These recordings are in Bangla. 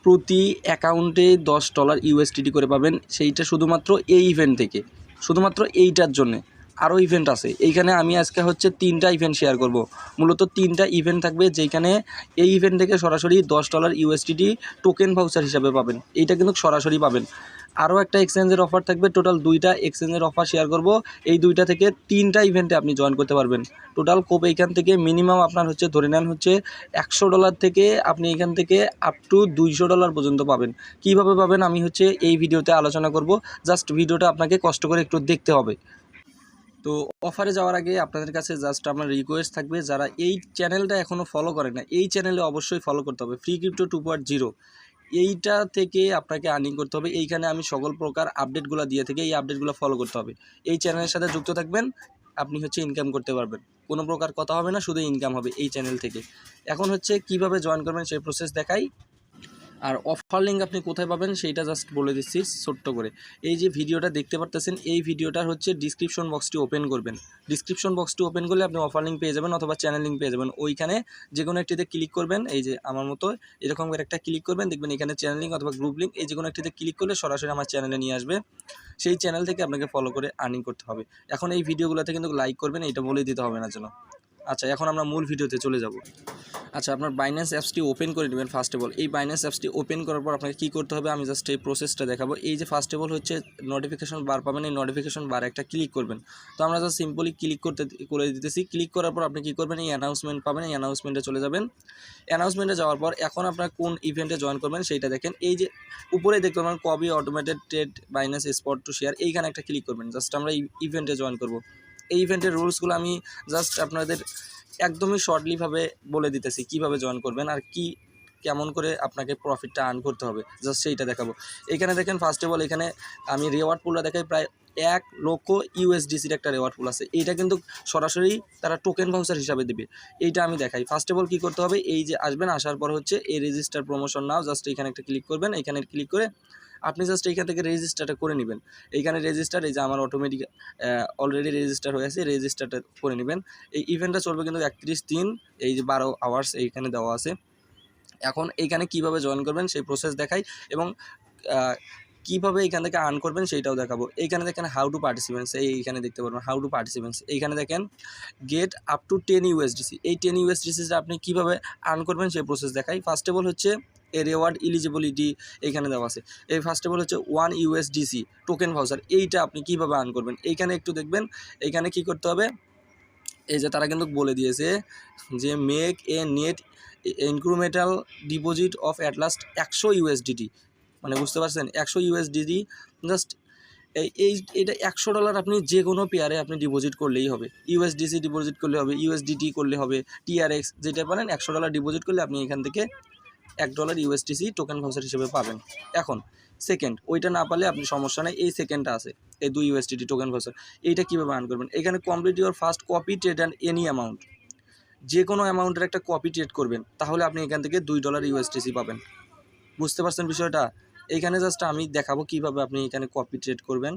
প্রতি অ্যাকাউন্টে $10 ইউএসডিটি করে পাবেন, সেইটা শুধুমাত্র এই ইভেন্ট থেকে, শুধুমাত্র এইটার জন্যে। আরও ইভেন্ট আছে এইখানে, আমি আজকে হচ্ছে 3টা ইভেন্ট শেয়ার করব। মূলত 3টা ইভেন্ট থাকবে, যেখানে এই ইভেন্ট থেকে সরাসরি $10 ইউএসডিটি টোকেন ভাউচার হিসাবে পাবেন। এইটা কিন্তু সরাসরি পাবেন। আরও একটা এক্সচেঞ্জের অফার থাকবে, টোটাল 2টা এক্সচেঞ্জের অফার শেয়ার করব। এই 2টা থেকে 3টা ইভেন্টে আপনি জয়েন করতে পারবেন। টোটাল কোপ এইখান থেকে মিনিমাম আপনার হচ্ছে ধরে নেন হচ্ছে $100 থেকে আপনি এখান থেকে আপ টু $200 পর্যন্ত পাবেন। কিভাবে পাবেন আমি হচ্ছে এই ভিডিওতে আলোচনা করব। জাস্ট ভিডিওটা আপনাকে কষ্ট করে একটু দেখতে হবে। তো অফারে যাওয়ার আগে আপনাদের কাছে জাস্ট আমার রিকোয়েস্ট থাকবে, যারা এই চ্যানেলটা এখনও ফলো করেন না, এই চ্যানেলে অবশ্যই ফলো করতে হবে। ফ্রি ক্রিপ্টো 2.0 এইটা থেকে আপনাকে আর্নিং করতে হবে। এইখানে আমি সকল প্রকার আপডেটগুলো দিয়ে থেকে এই আপডেটগুলো ফলো করতে হবে। এই চ্যানেলের সাথে যুক্ত থাকবেন, আপনি হচ্ছে ইনকাম করতে পারবেন। কোনো প্রকার কথা হবে না, শুধু ইনকাম হবে এই চ্যানেল থেকে। এখন হচ্ছে কিভাবে জয়েন করবেন সেই প্রসেস দেখাই। আর অফার লিঙ্ক আপনি কোথায় পাবেন সেইটা জাস্ট বলে দিচ্ছি ছোট্ট করে। এই যে ভিডিওটা দেখতে পারতেছেন, এই ভিডিওটার হচ্ছে ডিসক্রিপশন বক্সটি ওপেন করবেন। ডিসক্রিপশন বক্সটি ওপেন করলে আপনি অফার লিঙ্ক পেয়ে যাবেন অথবা চ্যানেল লিঙ্ক পেয়ে যাবেন। ওইখানে যে কোনো একটিতে ক্লিক করবেন, এই যে আমার মতো এরকম করে একটা ক্লিক করবেন, দেখবেন এখানে চ্যানেল লিঙ্ক অথবা গ্রুপ লিঙ্ক, এই যে কোনো একটিতে ক্লিক করলে সরাসরি আমার চ্যানেলে নিয়ে আসবে। সেই চ্যানেল থেকে আপনাকে ফলো করে আর্নিং করতে হবে। এখন এই ভিডিওগুলোতে কিন্তু লাইক করবেন, এটা বলে দিতে হবে না যেন। আচ্ছা, এখন আমরা মূল ভিডিওতে চলে যাব। আচ্ছা, আপনার বাইন্যান্স অ্যাপসটি ওপেন করে নেবেন ফার্স্ট অফ অল। এই বাইন্যান্স অ্যাপসটি ওপেন করার পর আপনাকে কী করতে হবে আমি জাস্ট এই প্রসেসটা দেখাবো। এই যে ফার্স্ট অফ অল হচ্ছে নোটিফিকেশন বার পাবেন, এই নোটিফিকেশন বার একটা ক্লিক করবেন। তো আমরা জাস্ট সিম্পলি ক্লিক করে দিতেছি। ক্লিক করার পর আপনি কী করবেন, এই অ্যানাউন্সমেন্ট পাবেন, এই অ্যানাউন্সমেন্টে চলে যাবেন। অ্যানাউন্সমেন্টে যাওয়ার পর এখন আপনার কোন ইভেন্টে জয়েন করবেন সেইটা দেখেন। এই যে উপরে দেখতে পাবেন কবি automated trade Binance spot to share, এইখানে একটা ক্লিক করবেন। জাস্ট আমরা এই ইভেন্টে জয়েন করব। এই ইভেন্টের রুলসগুলো আমি জাস্ট আপনাদের একদমই শর্টলিভাবে বলে দিতেছি কিভাবে জয়েন করবেন আর কেমন করে আপনাকে প্রফিটটা আর্ন করতে হবে, জাস্ট সেইটা দেখাবো। এখানে দেখেন ফার্স্ট অফ অল এখানে আমি রেওয়ার্ড পুলটা দেখাই, প্রায় 1 লক্ষ ইউএসডিসির একটা রেওয়ার্ড পুল আছে। এইটা কিন্তু সরাসরি তারা টোকেন ভাউচার হিসাবে দেবে, এইটা আমি দেখাই। ফার্স্ট অফ অল কী করতে হবে, এই যে আসবেন, আসার পর হচ্ছে এই রেজিস্টার প্রমোশন নাও, জাস্ট এখানে একটা ক্লিক করবেন। এখানে ক্লিক করে আপনি জাস্ট এইখান থেকে রেজিস্টারটা করে নেবেন। এইখানে রেজিস্টার, এই যে আমার অটোমেটিক অলরেডি রেজিস্টার হয়ে আছে, রেজিস্টারটা করে নেবেন। এই ইভেন্টটা চলবে কিন্তু 31 দিন, এই যে 12 আওয়ার্স এইখানে দেওয়া আছে। এখন এইখানে কিভাবে জয়েন করবেন সেই প্রসেস দেখাই এবং কীভাবে এইখান থেকে আর্ন করবেন সেইটাও দেখাবো। এইখানে দেখেন হাউ টু পার্টিসিপেন্টস, এইখানে দেখতে পারবেন হাউ টু পার্টিসিপেন্টস। এইখানে দেখেন গেট আপ টু 10 ইউএসডিসি, এই 10 ইউএসডিসিটা আপনি কীভাবে আর্ন করবেন সেই প্রসেস দেখাই। ফার্স্ট অফ অল হচ্ছে এই রেওয়ার্ড ইলিজিবিলিটি এইখানে দেওয়া আছে। এই ফার্স্ট অফ অল হচ্ছে 1 ইউএসডিসি টোকেন ভাউচার, এইটা আপনি কীভাবে আর্ন করবেন এইখানে একটু দেখবেন। এইখানে কী করতে হবে, এই যে তারা কিন্তু বলে দিয়েছে যে make a net incremental deposit of at least 100 USDT, মানে বুঝতে পারছেন 100 ইউএসডিটি। জাস্ট এটা $100 আপনি যে কোনো পেয়ারে আপনি ডিপোজিট করলেই হবে। ইউএসডিসি ডিপোজিট করলে হবে, ইউএসডিটি করলে হবে, টিআরএক্স যেটা পারেন, $100 ডিপোজিট করলে আপনি এখান থেকে $1 ইউএসডিসি টোকেন ভাউচার হিসেবে পাবেন। এখন সেকেন্ড, ওইটা না পারলে আপনি সমস্যা নেই, এই সেকেন্ডটা আছে, এই 2 ইউএসডিটি টোকেন ভাউচার, এইটা কীভাবে আর্ন করবেন। এখানে complete your first copy trade and any amount, যে কোনো অ্যামাউন্টের একটা কপি ট্রেড করবেন, তাহলে আপনি এখান থেকে $2 ইউএসডিসি পাবেন। বুঝতে পারছেন বিষয়টা। এইখানে জাস্ট আমি দেখাবো কীভাবে আপনি এখানে কপি ট্রেড করবেন।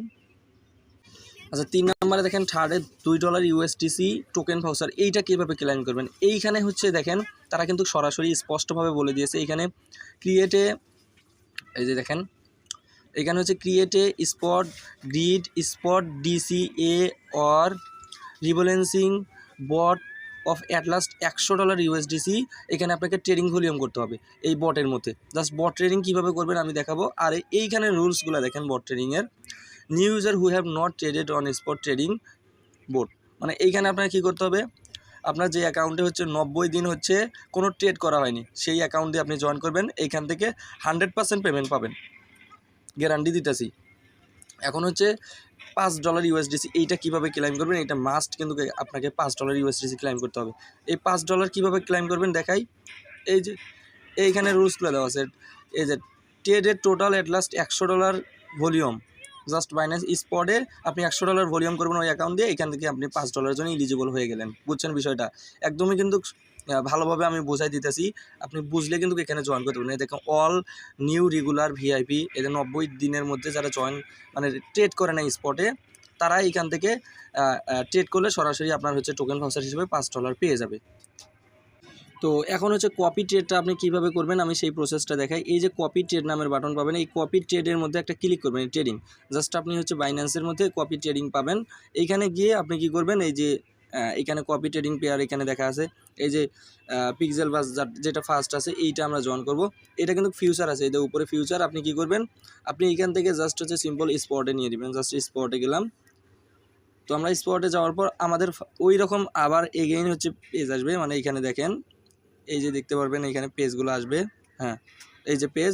আচ্ছা, 3 নম্বরে দেখেন থার্ডে $2 ইউএসডিসি টোকেন ভাউচার, এইটা কীভাবে ক্লেম করবেন। এইখানে হচ্ছে দেখেন তারা কিন্তু সরাসরি স্পষ্টভাবে বলে দিয়েছে। এইখানে ক্রিয়েটে, এই যে দেখেন এখানে হচ্ছে ক্রিয়েটে স্পট গ্রিড স্পট ডিসি এ অর রিভোলেন্সিং bot of at least $100 USDC, এখানে আপনাকে ট্রেডিং ভলিউম করতে হবে এই বটের মধ্যে। জাস্ট বট ট্রেডিং কীভাবে করবেন আমি দেখাবো। আর এইখানে রুলসগুলো দেখেন বট ট্রেডিংয়ের। New user who have not traded on spot trading bot, মানে এইখানে আপনাকে কী করতে হবে, আপনার যে অ্যাকাউন্টে হচ্ছে 90 দিন হচ্ছে কোনো ট্রেড করা হয়নি, সেই অ্যাকাউন্ট দিয়ে আপনি জয়েন করবেন। এইখান থেকে 100% পেমেন্ট পাবেন, গ্যারান্টি দিতেছি। এখন হচ্ছে $5 ইউএসডিসি, এইটা কীভাবে ক্লেম করবেন, এটা মাস্ট কিন্তু আপনাকে $5 ইউএসডিসি ক্লেম করতে হবে। এই $5 কীভাবে ক্লেম করবেন দেখাই। এই যে এইখানে রুলসগুলো দেওয়া আছে, এই যে ট্রেডের total at least $100 volume, just Binance স্পটে আপনি $100 ভলিউম করবেন ওই অ্যাকাউন্ট দিয়ে, এখান থেকে আপনি $5 জন্য এলিজিবল হয়ে গেলেন। বুঝছেন বিষয়টা, একদমই কিন্তু ভালোভাবে আমি বোঝাই দিতেছি, আপনি বুঝলে কিন্তু এখানে জয়েন করতে পারবেন। দেখুন অল নিউ রেগুলার ভিআইপি, এদের 90 দিনের মধ্যে যারা জয়েন মানে ট্রেড করে না স্পটে, তারা এখান থেকে ট্রেড করলে সরাসরি আপনার হচ্ছে টোকেন ভাউচার হিসেবে $5 পেয়ে যাবে। তো এখন হচ্ছে কপি ট্রেডটা আপনি কিভাবে করবেন আমি সেই প্রসেসটা দেখাই। এই যে কপি ট্রেড নামের বাটন পাবেন, এই কপি ট্রেডের মধ্যে একটা ক্লিক করবেন, ট্রেডিং। জাস্ট আপনি হচ্ছে বাইন্যান্সের মধ্যে কপি ট্রেডিং পাবেন। এইখানে গিয়ে আপনি কি করবেন, এই যে এখানে কপি ট্রেডিং পেয়ার এখানে দেখা আছে, এই যে পিক্সেল বাস যেটা ফার্স্ট আছে এইটা আমরা জয়েন করব। এটা কিন্তু ফিউচার আছে, এদের উপরে ফিউচার। আপনি কি করবেন, আপনি এখান থেকে জাস্ট হচ্ছে সিম্পল স্পটে নিয়ে দিবেন। জাস্ট স্পটে গেলাম। তো আমরা স্পটে যাওয়ার পর আমাদের ওই রকম আবার এগেইন হচ্ছে পেজ আসবে, মানে এইখানে দেখেন, এই যে দেখতে পারবেন এখানে পেজগুলো আসবে। হ্যাঁ, এই যে পেজ,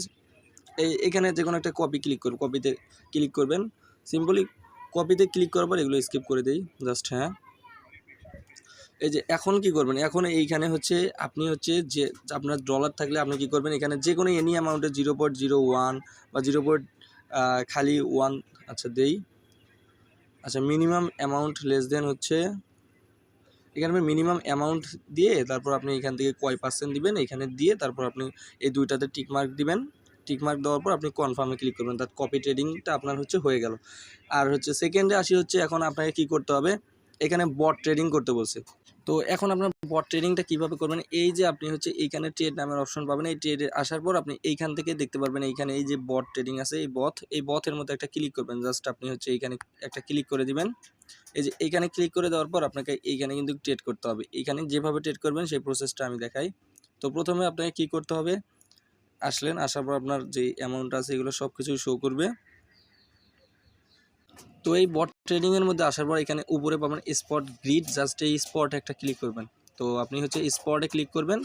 এখানে যে কোনো একটা কপি ক্লিক করুন, কপিতে ক্লিক করবেন। সিম্পলি কপিতে ক্লিক করার পর এগুলো স্কিপ করে দিই জাস্ট। হ্যাঁ, এই যে এখন কি করবেন, এখন এইখানে হচ্ছে আপনি হচ্ছে যে আপনার ডলার থাকলে আপনি কি করবেন, এখানে যে কোনো এনি অ্যামাউন্টে 0.01 বা 0. খালি 1, আচ্ছা দেই। আচ্ছা, মিনিমাম অ্যামাউন্ট লেস দেন হচ্ছে, এখানে মিনিমাম অ্যামাউন্ট দিয়ে তারপর আপনি এখান থেকে কয় পার্সেন্ট দিবেন এখানে দিয়ে তারপর আপনি এই দুইটাতে টিকমার্ক দিবেন। টিকমার্ক দেওয়ার পর আপনি কনফার্মে ক্লিক করবেন, তার কপি ট্রেডিংটা আপনার হচ্ছে হয়ে গেল। আর হচ্ছে সেকেন্ডে আসি, হচ্ছে এখন আপনাকে কি করতে হবে, এখানে বট ট্রেডিং করতে বলছে। তো এখন আপনার বট ট্রেডিংটা কীভাবে করবেন, এই যে আপনি হচ্ছে এইখানে ট্রেড নামের অপশন পাবেন। এই ট্রেডে আসার পর আপনি এইখান থেকে দেখতে পারবেন এইখানে এই যে বট ট্রেডিং আছে, এই বথের মধ্যে একটা ক্লিক করবেন। জাস্ট আপনি হচ্ছে এইখানে একটা ক্লিক করে দিবেন। এই যে এইখানে ক্লিক করে দেওয়ার পর আপনাকে এইখানে কিন্তু ট্রেড করতে হবে। এইখানে যেভাবে ট্রেড করবেন সেই প্রসেসটা আমি দেখাই। তো প্রথমে আপনাকে কি করতে হবে, আসার পর আপনার যে অ্যামাউন্ট আছে এগুলো সব কিছুই শো করবে। তো এই বট ট্রেডিংয়ের মধ্যে আসার পর এখানে উপরে পাবেন স্পট গ্রিড, জাস্ট এই স্পট একটা ক্লিক করবেন। তো আপনি হচ্ছে স্পটে ক্লিক করবেন।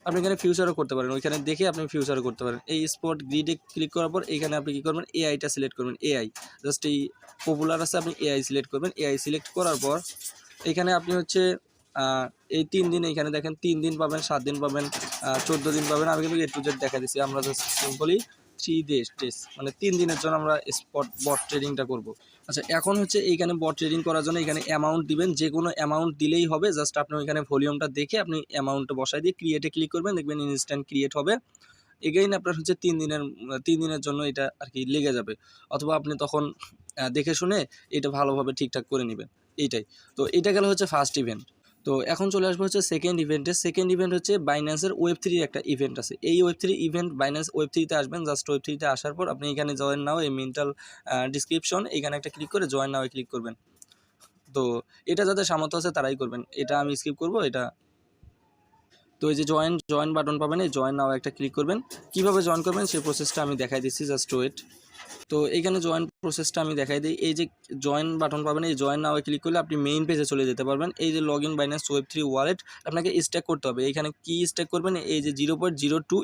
আপনি এখানে ফিউচারও করতে পারেন, ওইখানে দেখে আপনি ফিউচারও করতে পারেন। এই স্পট গ্রিডে ক্লিক করার পর এখানে আপনি কী করবেন, এআইটা সিলেক্ট করবেন। এআই জাস্ট এই পপুলার আছে, আপনি এআই সিলেক্ট করবেন। এআই সিলেক্ট করার পর এখানে আপনি হচ্ছে এই 3 দিন, এখানে দেখেন 3 দিন পাবেন, 7 দিন পাবেন, 14 দিন পাবেন। আমি কিন্তু A to Z দেখা দিচ্ছি। আমরা জাস্ট সিম্পলি 3 ডেজ মানে 3 দিনের জন্য আমরা স্পট বট ট্রেডিংটা করব। আচ্ছা, এখন হচ্ছে এইখানে বট ট্রেডিং করার জন্য এখানে অ্যামাউন্ট দিবেন, যে কোনো অ্যামাউন্ট দিলেই হবে। জাস্ট আপনি ওইখানে ভলিউমটা দেখে আপনি অ্যামাউন্টটা বসাই দিয়ে ক্রিয়েটে ক্লিক করবেন, দেখবেন ইনস্ট্যান্ট ক্রিয়েট হবে। এগেইন আপনার হচ্ছে 3 দিনের জন্য এটা আর কি লেগে যাবে, অথবা আপনি তখন দেখে শুনে এটা ভালোভাবে ঠিকঠাক করে নেবেন, এইটাই। তো এটা গেল হচ্ছে ফার্স্ট ইভেন্ট। তো এখন চলে আসবো হচ্ছে সেকেন্ড ইভেন্টে। সেকেন্ড ইভেন্ট হচ্ছে বাইন্যান্সের Web3 একটা ইভেন্ট আছে। এই Web3 ইভেন্ট বাইন্যান্স Web3-তে আসবেন। জাস্ট Web3-তে আসার পর আপনি এখানে জয়েন নাও, এই মেন্টাল ডিসক্রিপশন এখানে একটা ক্লিক করে জয়েন নাও ক্লিক করবেন। তো এটা যাদের সামর্থ্য আছে তারাই করবেন, এটা আমি স্কিপ করব এটা। তো এই যে জয়েন বাটন পাবেন, এই জয়েন নাও একটা ক্লিক করবেন। কিভাবে জয়েন করবেন সেই প্রসেসটা আমি দেখাই দিচ্ছি, জাস্ট ওয়েট। তো এইখানে জয়েন প্রসেসটা আমি দেখাই দিই। এই যে জয়েন বাটন পাবেন, এই জয়েন নাও ক্লিক করলে আপনি মেইন পেজে চলে যেতে পারবেন। এই যে log in Binance Web3 wallet আপনাকে স্টেক করতে হবে। এইখানে কি স্টেক করবেন, এই যে 0.02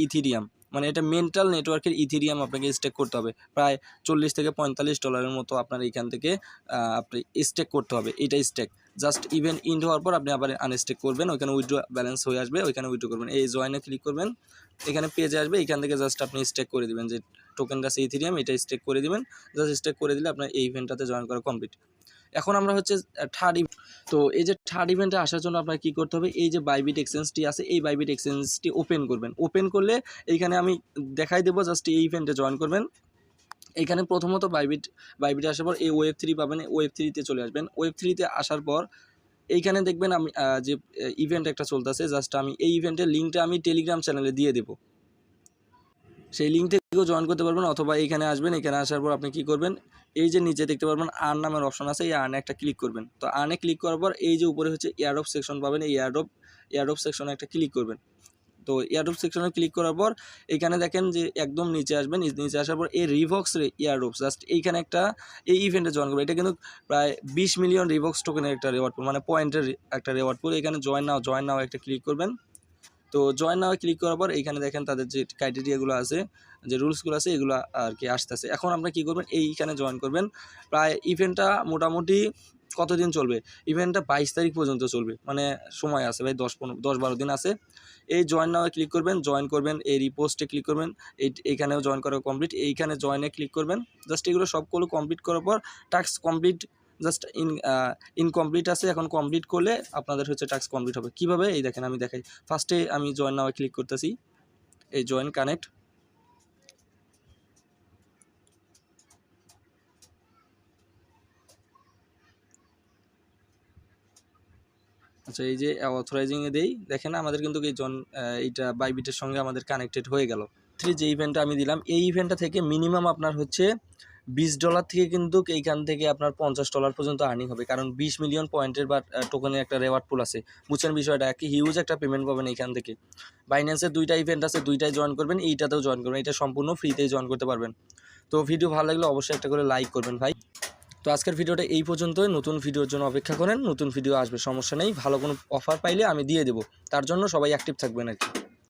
ইথিরিয়াম, মানে এটা মেন্টাল নেটওয়ার্কের ইথিরিয়াম আপনাকে স্টেক করতে হবে। প্রায় $40 থেকে $45 মতো আপনার এইখান থেকে আপনি স্টেক করতে হবে। এইটা স্টেক জাস্ট ইভেন্ট ইন্ড হওয়ার পর আপনি আবার আনস্টেক করবেন, ওইখানে উইথড্র ব্যালেন্স হয়ে আসবে, ওইখানে উইথড্র করবেন। এই জয়েনে ক্লিক করবেন, এখানে পেজে আসবে, এখান থেকে জাস্ট আপনি স্টেক করে দিবেন। যে টোকেনটা আছে ইথিরিয়াম, এটা স্টেক করে দিবেন। জাস্ট স্টেক করে দিলে আপনার এই ইভেন্টটাতে জয়েন করা কমপ্লিট। এখন আমরা হচ্ছে থার্ড ইভেন্ট। তো এই যে থার্ড ইভেন্টে আসার জন্য আপনার কী করতে হবে, এই যে বাইবিট এক্সচেঞ্জটি আছে, এই বাইবিট এক্সচেঞ্জটি ওপেন করবেন। ওপেন করলে এইখানে আমি দেখাই দেবো, জাস্ট এই ইভেন্টে জয়েন করবেন। এইখানে প্রথমত বাইবিটে আসার পর এই Web3 পাবেন, Web3-তে চলে আসবেন। Web3-তে আসার পর এইখানে দেখবেন আমি যে ইভেন্ট একটা চলতেছে, জাস্ট আমি এই ইভেন্টের লিঙ্কটা আমি টেলিগ্রাম চ্যানেলে দিয়ে দেবো। সেই লিঙ্ক থেকেও জয়েন করতে পারবেন, অথবা এইখানে আসবেন। এখানে আসার পর আপনি কি করবেন, এই যে নিচে দেখতে পারবেন আর্ন নামের অপশন আছে, এই আর্নে একটা ক্লিক করবেন। তো আর্নে ক্লিক করার পর এই যে উপরে হচ্ছে এয়ারড্রপ সেকশন পাবেন, এই এয়ারড্রপ সেকশনে একটা ক্লিক করবেন। তো এয়ারড্রপ সেকশনে ক্লিক করার পর এখানে দেখেন যে একদম নিচে আসবেন। নিচে আসার পর এই রিভক্স এয়ারড্রপ, জাস্ট এইখানে একটা এই ইভেন্টে জয়েন করবে। এটা কিন্তু প্রায় 20 মিলিয়ন রিভক্স টোকেনের একটা রেওয়ার্ড পুল, মানে পয়েন্টের একটা রেওয়ার্ড পুল। এখানে জয়েন নাও একটা ক্লিক করবেন। তো জয়েন নাও ক্লিক করার পর এইখানে দেখেন তাদের যে ক্রাইটেরিয়াগুলো আছে, যে রুলসগুলো আছে, এগুলো আর কি আসতেছে। এখন আপনারা কী করবেন, এইখানে জয়েন করবেন। প্রায় ইভেন্টটা মোটামুটি কতদিন চলবে, ইভেন্টটা 22 তারিখ পর্যন্ত চলবে, মানে সময় আছে ভাই, 10-12 দিন আছে। এই জয়েন নাও ক্লিক করবেন, জয়েন করবেন। এই রিপোস্টে ক্লিক করবেন, এইখানেও জয়েন করা কমপ্লিট। এইখানে জয়েনে ক্লিক করবেন। জাস্ট এগুলো সবগুলো কমপ্লিট করার পর টাস্ক কমপ্লিট, জাস্ট ইনকমপ্লিট আছে, এখন কমপ্লিট করলে আপনাদের হচ্ছে টাস্ক কমপ্লিট হবে। কীভাবে এই দেখেন আমি দেখাই। ফার্স্টে আমি জয়েন নাও ক্লিক করতেছি, এই জয়েন কানেক্ট। আচ্ছা, এই যে অথরাইজিংয়ে দেই, দেখেন আমাদের কিন্তু এইটা বাইবিটের সঙ্গে আমাদের কানেক্টেড হয়ে গেল। যে ইভেন্টটা আমি দিলাম, এই ইভেন্টটা থেকে মিনিমাম আপনার হচ্ছে $20 থেকে কিন্তু এইখান থেকে আপনার $50 পর্যন্ত আর্নিং হবে, কারণ 20 মিলিয়ন পয়েন্টের বা টোকেনের একটা রেওয়ার্ড পুল আছে। বুঝছেন বিষয়টা, কি হিউজ একটা পেমেন্ট পাবেন এইখান থেকে। বাইন্যান্সের 2টা ইভেন্ট আছে, 2টাই জয়েন করবেন, এইটাতেও জয়েন করবেন, এটা সম্পূর্ণ ফ্রিতেই জয়েন করতে পারবেন। তো ভিডিও ভালো লাগলে অবশ্যই একটা করে লাইক করবেন ভাই। তো আজকের ভিডিওটা এই পর্যন্তই। নতুন ভিডিওর জন্য অপেক্ষা করেন, নতুন ভিডিও আসবে, সমস্যা নেই। ভালো কোনো অফার পাইলে আমি দিয়ে দেবো, তার জন্য সবাই অ্যাক্টিভ থাকবেন আর কি।